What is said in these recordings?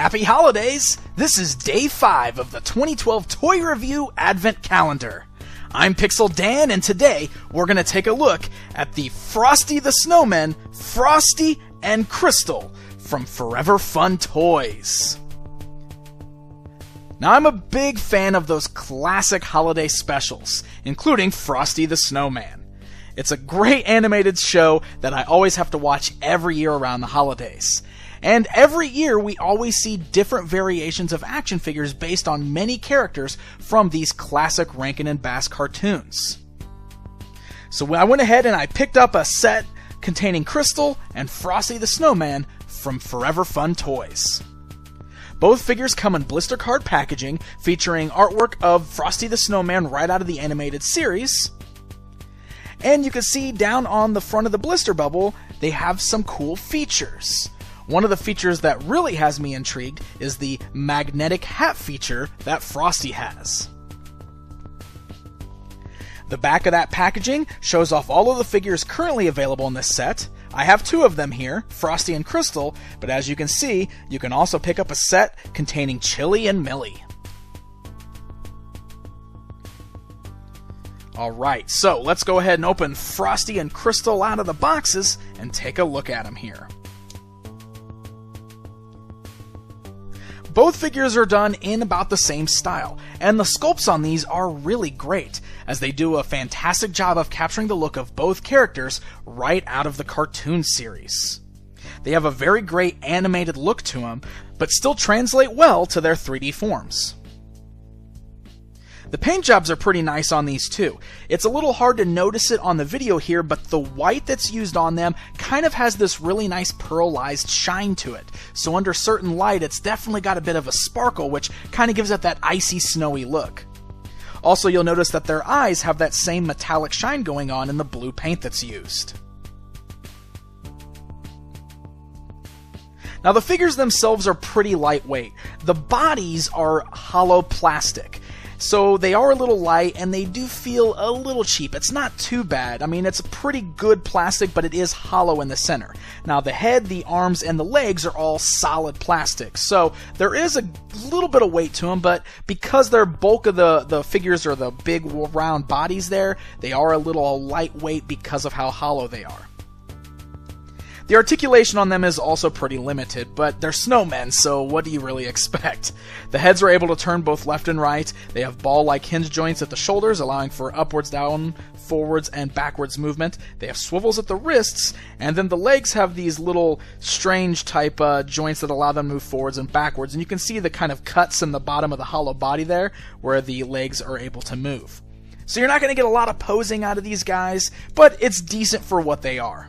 Happy holidays! This is day 5 of the 2012 Toy Review Advent Calendar. I'm Pixel Dan, and today we're going to take a look at the Frosty the Snowman, Frosty and Crystal from Forever Fun Toys. Now, I'm a big fan of those classic holiday specials, including Frosty the Snowman. It's a great animated show that I always have to watch every year around the holidays. And every year we always see different variations of action figures based on many characters from these classic Rankin and Bass cartoons. So I went ahead and I picked up a set containing Crystal and Frosty the Snowman from Forever Fun Toys. Both figures come in blister card packaging featuring artwork of Frosty the Snowman right out of the animated series. And you can see down on the front of the blister bubble, they have some cool features. One of the features that really has me intrigued is the magnetic hat feature that Frosty has. The back of that packaging shows off all of the figures currently available in this set. I have 2 of them here, Frosty and Crystal, but as you can see, you can also pick up a set containing Chili and Millie. Alright, so let's go ahead and open Frosty and Crystal out of the boxes and take a look at them here. Both figures are done in about the same style, and the sculpts on these are really great, as they do a fantastic job of capturing the look of both characters right out of the cartoon series. They have a very great animated look to them, but still translate well to their 3D forms. The paint jobs are pretty nice on these too. It's a little hard to notice it on the video here, but the white that's used on them kind of has this really nice pearlized shine to it. So under certain light, it's definitely got a bit of a sparkle, which kind of gives it that icy, snowy look. Also, you'll notice that their eyes have that same metallic shine going on in the blue paint that's used. Now, the figures themselves are pretty lightweight. The bodies are hollow plastic. So they are a little light, and they do feel a little cheap. It's not too bad. I mean, it's a pretty good plastic, but it is hollow in the center. Now, the head, the arms, and the legs are all solid plastic. So there is a little bit of weight to them, but because their bulk of the figures are the big round bodies there, they are a little lightweight because of how hollow they are. The articulation on them is also pretty limited, but they're snowmen, so what do you really expect? The heads are able to turn both left and right. They have ball-like hinge joints at the shoulders, allowing for upwards, down, forwards, and backwards movement. They have swivels at the wrists, and then the legs have these little strange type joints that allow them to move forwards and backwards, and you can see the kind of cuts in the bottom of the hollow body there, where the legs are able to move. So you're not going to get a lot of posing out of these guys, but it's decent for what they are.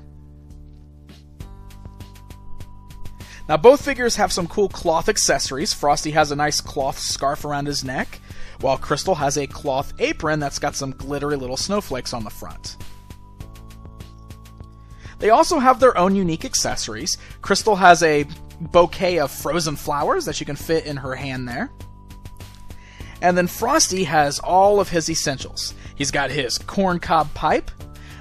Now, both figures have some cool cloth accessories. Frosty has a nice cloth scarf around his neck, while Crystal has a cloth apron that's got some glittery little snowflakes on the front. They also have their own unique accessories. Crystal has a bouquet of frozen flowers that you can fit in her hand there. And then Frosty has all of his essentials. He's got his corncob pipe,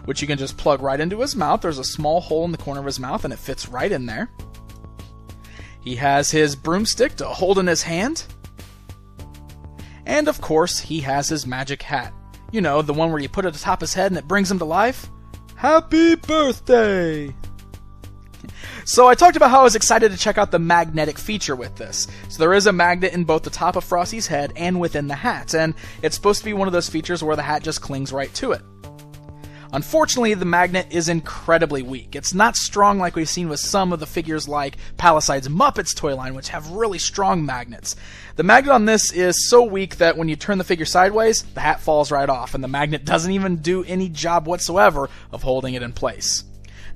which you can just plug right into his mouth. There's a small hole in the corner of his mouth, and it fits right in there. He has his broomstick to hold in his hand. And of course, he has his magic hat. You know, the one where you put it atop his head and it brings him to life. Happy birthday! So I talked about how I was excited to check out the magnetic feature with this. So there is a magnet in both the top of Frosty's head and within the hat, and it's supposed to be one of those features where the hat just clings right to it. Unfortunately, the magnet is incredibly weak. It's not strong like we've seen with some of the figures like Pallaside's Muppets toy line, which have really strong magnets. The magnet on this is so weak that when you turn the figure sideways, the hat falls right off, and the magnet doesn't even do any job whatsoever of holding it in place.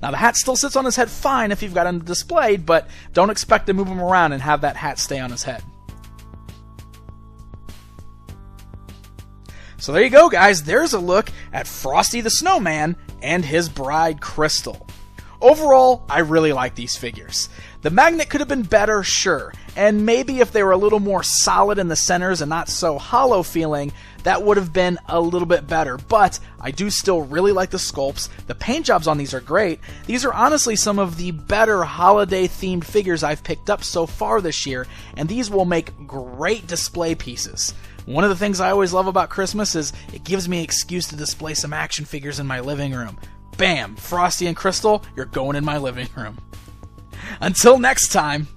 Now, the hat still sits on his head fine if you've got him displayed, but don't expect to move him around and have that hat stay on his head. So there you go, guys. There's a look at Frosty the Snowman and his bride, Crystal. Overall, I really like these figures. The magnet could have been better, sure, And maybe if they were a little more solid in the centers and not so hollow feeling, that would have been a little bit better. But I do still really like the sculpts. The paint jobs on these are great. These are honestly some of the better holiday-themed figures I've picked up so far this year, and these will make great display pieces. One of the things I always love about Christmas is it gives me an excuse to display some action figures in my living room. Bam! Frosty and Crystal, you're going in my living room. Until next time!